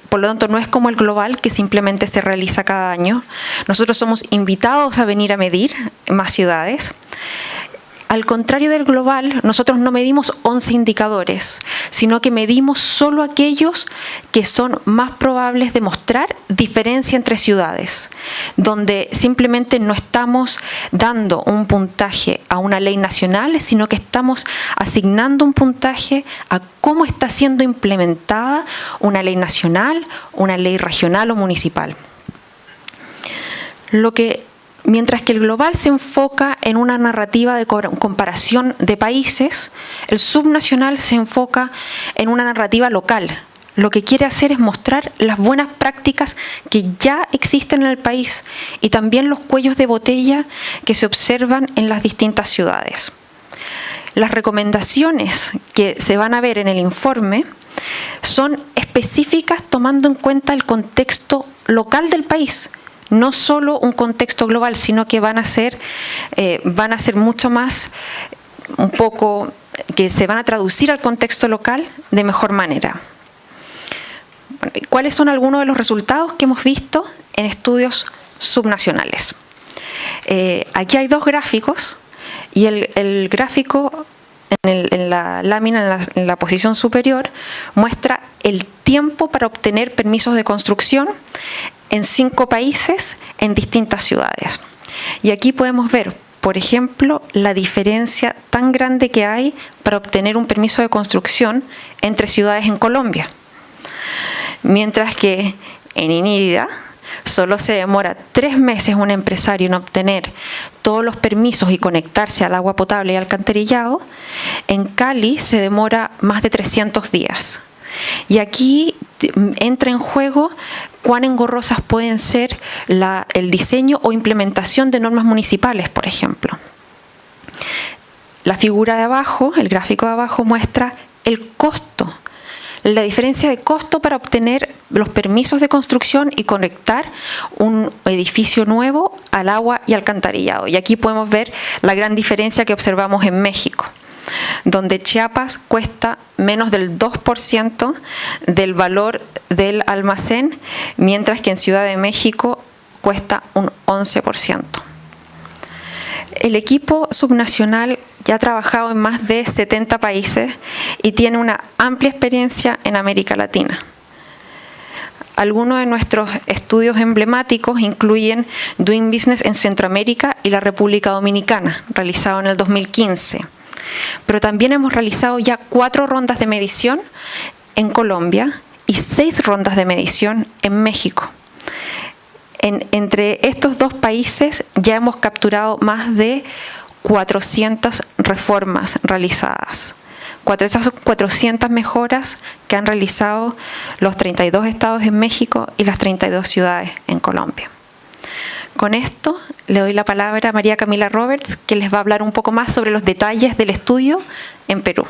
Por lo tanto, no es como el global, que simplemente se realiza cada año. Nosotros somos invitados a venir a medir más ciudades. Al contrario del global, nosotros no medimos 11 indicadores, sino que medimos solo aquellos que son más probables de mostrar diferencia entre ciudades, donde simplemente no estamos dando un puntaje a una ley nacional, sino que estamos asignando un puntaje a cómo está siendo implementada una ley nacional, una ley regional o municipal. Mientras que el global se enfoca en una narrativa de comparación de países, el subnacional se enfoca en una narrativa local. Lo que quiere hacer es mostrar las buenas prácticas que ya existen en el país y también los cuellos de botella que se observan en las distintas ciudades. Las recomendaciones que se van a ver en el informe son específicas tomando en cuenta el contexto local del país. No solo un contexto global, sino que van a ser mucho más, que se van a traducir al contexto local de mejor manera. ¿Cuáles son algunos de los resultados que hemos visto en estudios subnacionales? Aquí hay 2 gráficos y el gráfico en la lámina, en la posición superior, muestra el tiempo para obtener permisos de construcción en 5 países en distintas ciudades. Y aquí podemos ver, por ejemplo, la diferencia tan grande que hay para obtener un permiso de construcción entre ciudades en Colombia. Mientras que en Inírida solo se demora 3 meses un empresario en obtener todos los permisos y conectarse al agua potable y alcantarillado, en Cali se demora más de 300 días. Y aquí entra en juego cuán engorrosas pueden ser el diseño o implementación de normas municipales, por ejemplo. La figura de abajo, el gráfico de abajo, muestra el costo, la diferencia de costo para obtener los permisos de construcción y conectar un edificio nuevo al agua y alcantarillado. Y aquí podemos ver la gran diferencia que observamos en México. donde Chiapas cuesta menos del 2% del valor del almacén, mientras que en Ciudad de México cuesta un 11%. El equipo subnacional ya ha trabajado en más de 70 países y tiene una amplia experiencia en América Latina. Algunos de nuestros estudios emblemáticos incluyen Doing Business en Centroamérica y la República Dominicana, realizado en el 2015. Pero también hemos realizado ya 4 rondas de medición en Colombia y 6 rondas de medición en México. Entre estos 2 países ya hemos capturado más de 400 reformas realizadas. 400 mejoras que han realizado los 32 estados en México y las 32 ciudades en Colombia. Con esto le doy la palabra a María Camila Roberts, que les va a hablar un poco más sobre los detalles del estudio en Perú.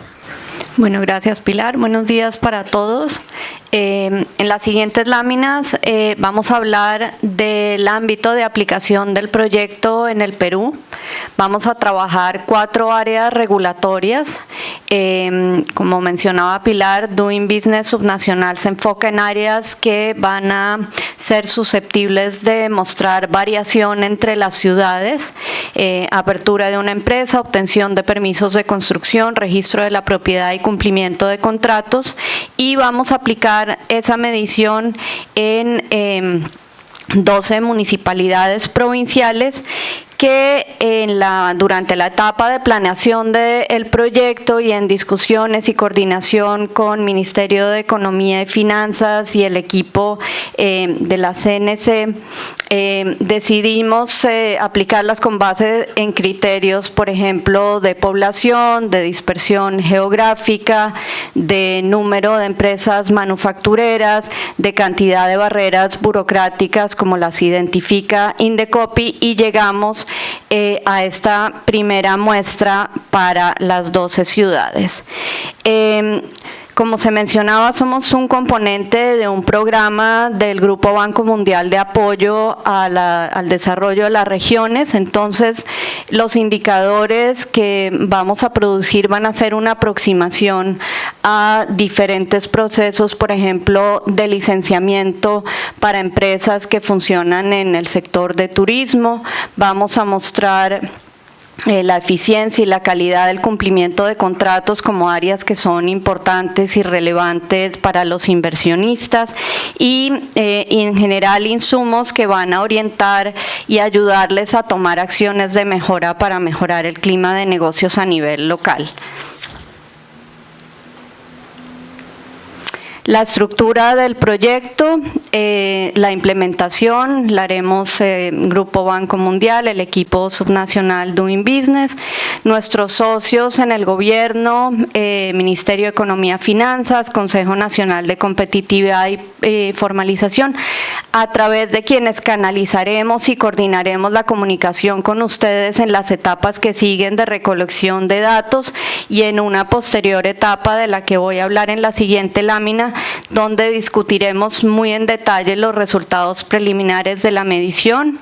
Bueno, gracias Pilar. Buenos días para todos. En las siguientes láminas vamos a hablar del ámbito de aplicación del proyecto en el Perú. Vamos a trabajar 4 áreas regulatorias. Como mencionaba Pilar, Doing Business subnacional se enfoca en áreas que van a ser susceptibles de mostrar variación entre las ciudades, apertura de una empresa, obtención de permisos de construcción, registro de la propiedad y cumplimiento de contratos, y vamos a aplicar esa medición en 12 municipalidades provinciales que durante la etapa de planeación del proyecto y en discusiones y coordinación con Ministerio de Economía y Finanzas y el equipo de la CNC, decidimos aplicarlas con base en criterios, por ejemplo, de población, de dispersión geográfica, de número de empresas manufactureras, de cantidad de barreras burocráticas como las identifica Indecopi, y llegamos a esta primera muestra para las 12 ciudades. Como se mencionaba, somos un componente de un programa del Grupo Banco Mundial de Apoyo al Desarrollo de las Regiones. Entonces, los indicadores que vamos a producir van a ser una aproximación a diferentes procesos, por ejemplo, de licenciamiento para empresas que funcionan en el sector de turismo. Vamos a mostrar la eficiencia y la calidad del cumplimiento de contratos como áreas que son importantes y relevantes para los inversionistas, y en general insumos que van a orientar y ayudarles a tomar acciones de mejora para mejorar el clima de negocios a nivel local. La estructura del proyecto, la implementación, la haremos Grupo Banco Mundial, el equipo subnacional Doing Business, nuestros socios en el gobierno, Ministerio de Economía y Finanzas, Consejo Nacional de Competitividad y Formalización, a través de quienes canalizaremos y coordinaremos la comunicación con ustedes en las etapas que siguen de recolección de datos y en una posterior etapa de la que voy a hablar en la siguiente lámina, donde discutiremos muy en detalle los resultados preliminares de la medición,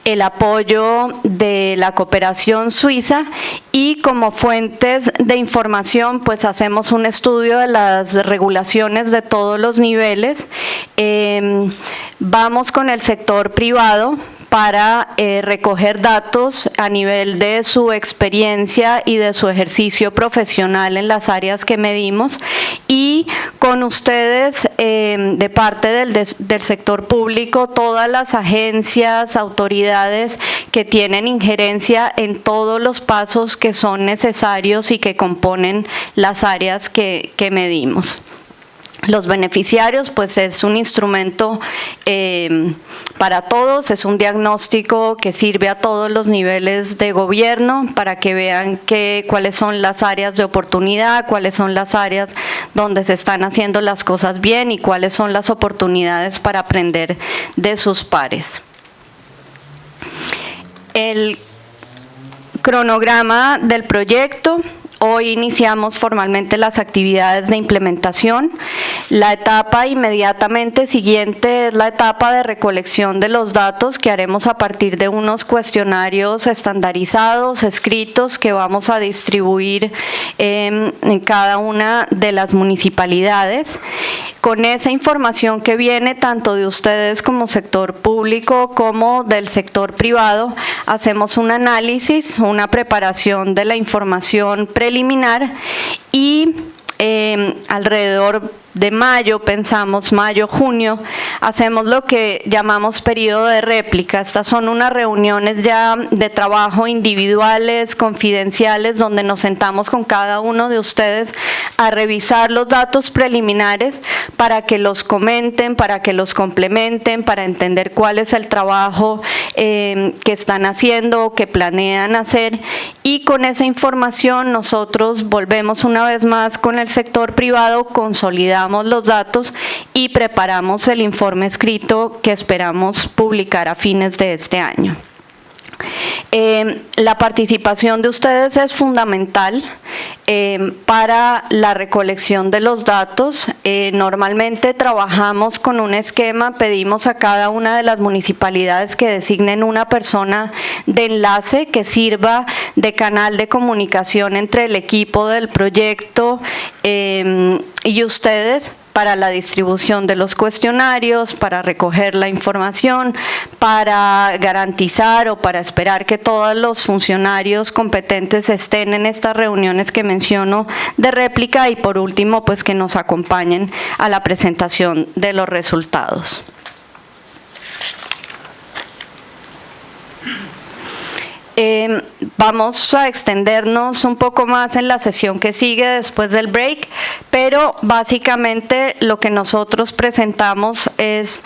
el apoyo de la cooperación suiza, y como fuentes de información pues hacemos un estudio de las regulaciones de todos los niveles. Vamos con el sector privado para recoger datos a nivel de su experiencia y de su ejercicio profesional en las áreas que medimos, y con ustedes de parte del sector público, todas las agencias, autoridades que tienen injerencia en todos los pasos que son necesarios y que componen las áreas que medimos. Los beneficiarios, pues es un instrumento para todos, es un diagnóstico que sirve a todos los niveles de gobierno para que vean cuáles son las áreas de oportunidad, cuáles son las áreas donde se están haciendo las cosas bien y cuáles son las oportunidades para aprender de sus pares. El cronograma del proyecto. Hoy iniciamos formalmente las actividades de implementación. La etapa inmediatamente siguiente es la etapa de recolección de los datos que haremos a partir de unos cuestionarios estandarizados, escritos, que vamos a distribuir en cada una de las municipalidades. Con esa información que viene tanto de ustedes como sector público como del sector privado, hacemos un análisis, una preparación de la información preliminar y alrededor de mayo, pensamos mayo, junio, hacemos lo que llamamos periodo de réplica. Estas son unas reuniones ya de trabajo individuales, confidenciales, donde nos sentamos con cada uno de ustedes a revisar los datos preliminares para que los comenten, para que los complementen, para entender cuál es el trabajo que están haciendo o que planean hacer, y con esa información nosotros volvemos una vez más con el sector privado, consolidamos los datos y preparamos el informe escrito que esperamos publicar a fines de este año. La participación de ustedes es fundamental para la recolección de los datos. Normalmente trabajamos con un esquema, pedimos a cada una de las municipalidades que designen una persona de enlace que sirva de canal de comunicación entre el equipo del proyecto y ustedes, para la distribución de los cuestionarios, para recoger la información, para garantizar o para esperar que todos los funcionarios competentes estén en estas reuniones que menciono de réplica, y por último, pues que nos acompañen a la presentación de los resultados. Vamos a extendernos un poco más en la sesión que sigue después del break, pero básicamente lo que nosotros presentamos es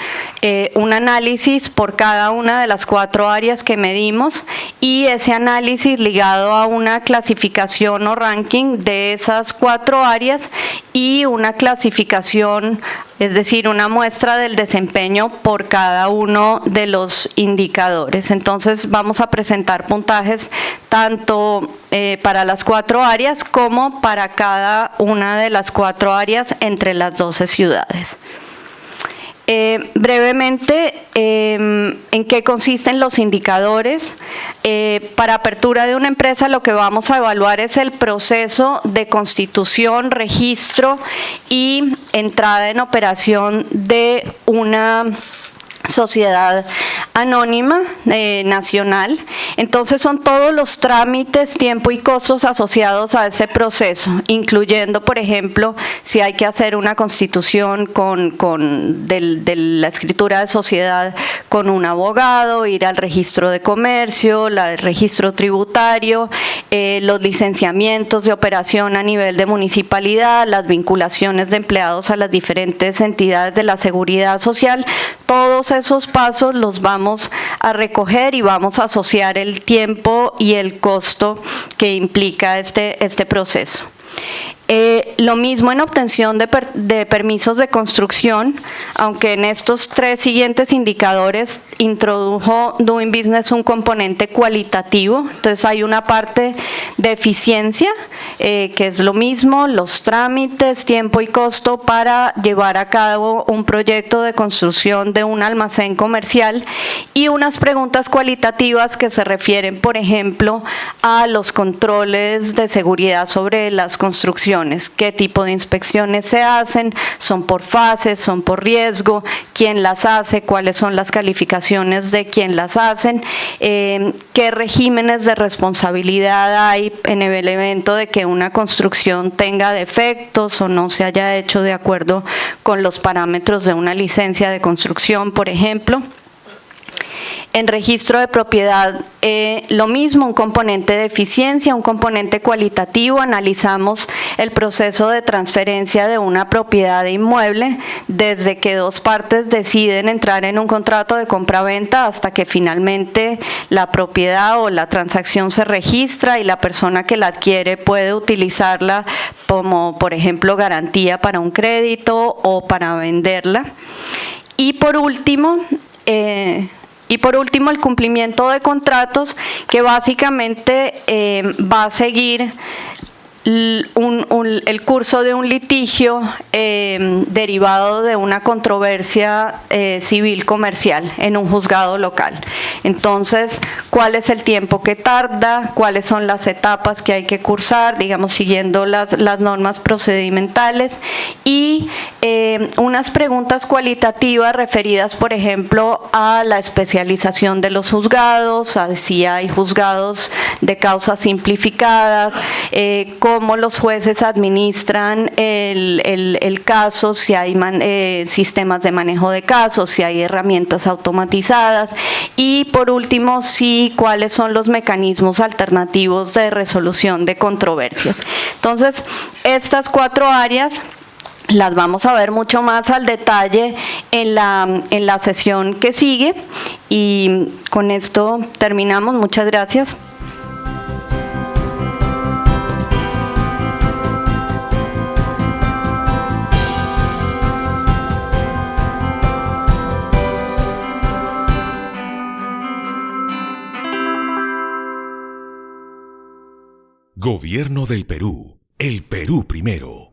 un análisis por cada una de las 4 áreas que medimos, y ese análisis ligado a una clasificación o ranking de esas 4 áreas y una clasificación, es decir, una muestra del desempeño por cada uno de los indicadores. Entonces vamos a presentar puntajes tanto para las 4 áreas como para cada una de las 4 áreas entre las 12 ciudades. Brevemente, ¿en qué consisten los indicadores? Para apertura de una empresa, lo que vamos a evaluar es el proceso de constitución, registro y entrada en operación de una sociedad anónima nacional. Entonces son todos los trámites, tiempo y costos asociados a ese proceso, incluyendo, por ejemplo, si hay que hacer una constitución de la escritura de sociedad con un abogado, ir al registro de comercio, el registro tributario, los licenciamientos de operación a nivel de municipalidad, las vinculaciones de empleados a las diferentes entidades de la seguridad social. Todos esos pasos los vamos a recoger y vamos a asociar el tiempo y el costo que implica este proceso. Lo mismo en obtención de permisos de construcción, aunque en estos 3 siguientes indicadores introdujo Doing Business un componente cualitativo. Entonces hay una parte de eficiencia, que es lo mismo, los trámites, tiempo y costo para llevar a cabo un proyecto de construcción de un almacén comercial, y unas preguntas cualitativas que se refieren, por ejemplo, a los controles de seguridad sobre las construcciones. ¿Qué tipo de inspecciones se hacen? ¿Son por fases? ¿Son por riesgo? ¿Quién las hace? ¿Cuáles son las calificaciones de quien las hacen? ¿Qué regímenes de responsabilidad hay en el evento de que una construcción tenga defectos o no se haya hecho de acuerdo con los parámetros de una licencia de construcción, por ejemplo? En registro de propiedad, lo mismo, un componente de eficiencia, un componente cualitativo. Analizamos el proceso de transferencia de una propiedad de inmueble desde que 2 partes deciden entrar en un contrato de compra-venta hasta que finalmente la propiedad o la transacción se registra y la persona que la adquiere puede utilizarla como, por ejemplo, garantía para un crédito o para venderla. Y por último, el cumplimiento de contratos, que básicamente va a seguir el curso de un litigio derivado de una controversia civil comercial en un juzgado local. Entonces, ¿cuál es el tiempo que tarda? ¿Cuáles son las etapas que hay que cursar, digamos, siguiendo las normas procedimentales? Y unas preguntas cualitativas referidas, por ejemplo, a la especialización de los juzgados, a si hay juzgados de causas simplificadas, cómo los jueces administran el caso, si hay sistemas de manejo de casos, si hay herramientas automatizadas y, por último, cuáles son los mecanismos alternativos de resolución de controversias. Entonces, estas 4 áreas las vamos a ver mucho más al detalle en la sesión que sigue y con esto terminamos. Muchas gracias. Gobierno del Perú. El Perú primero.